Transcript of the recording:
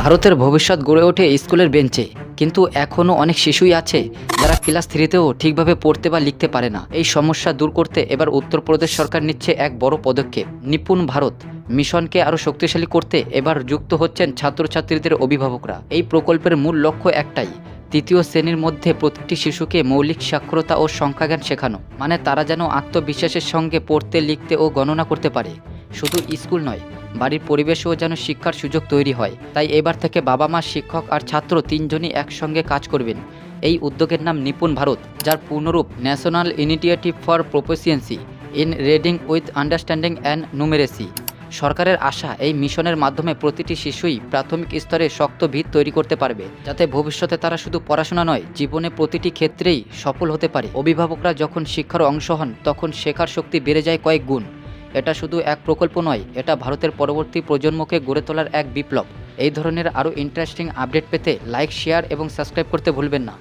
ভারতের ভবিষ্যৎ গড়ে ওঠে স্কুলের বেঞ্চে, কিন্তু এখনও অনেক শিশুই আছে যারা ক্লাস 3তেও ঠিকভাবে পড়তে বা লিখতে পারে না। এই সমস্যা দূর করতে এবার উত্তরপ্রদেশ সরকার নিচ্ছে এক বড় পদক্ষেপ। নিপুণ ভারত মিশনকে আরও শক্তিশালী করতে এবার যুক্ত হচ্ছেন ছাত্রছাত্রীদের অভিভাবকরা। এই প্রকল্পের মূল লক্ষ্য একটাই, তৃতীয় শ্রেণীর মধ্যে প্রতিটি শিশুকে মৌলিক সাক্ষরতা ও সংখ্যাজ্ঞান শেখানো। মানে তারা যেন আত্মবিশ্বাসের সঙ্গে পড়তে, লিখতে ও গণনা করতে পারে। শুধু স্কুল নয়, বাড়ির পরিবেশেও যেন শিক্ষার সুযোগ তৈরি হয়। তাই এবার থেকে বাবা মা, শিক্ষক আর ছাত্র তিনজনই একসঙ্গে কাজ করবেন। এই উদ্যোগের নাম নিপুণ ভারত, যার পূর্ণরূপ national initiative for proficiency in reading with understanding and numeracy. সরকারের আশা, এই মিশনের মাধ্যমে প্রতিটি শিশুই প্রাথমিক স্তরে শক্ত ভিত তৈরি করতে পারবে, যাতে ভবিষ্যতে তারা শুধু পড়াশোনা নয়, জীবনে প্রতিটি ক্ষেত্রেই সফল হতে পারে। অভিভাবকরা যখন শিক্ষার অংশ হন, তখন শেখার শক্তি বেড়ে যায় কয়েক গুণ। এটা শুধু এক প্রকল্প নয়, এটা ভারতের পরবর্তী প্রজন্মকে গড়ে তোলার এক বিপ্লব। এই ধরনের আরও ইন্টারেস্টিং আপডেট পেতে লাইক, শেয়ার এবং সাবস্ক্রাইব করতে ভুলবেন না।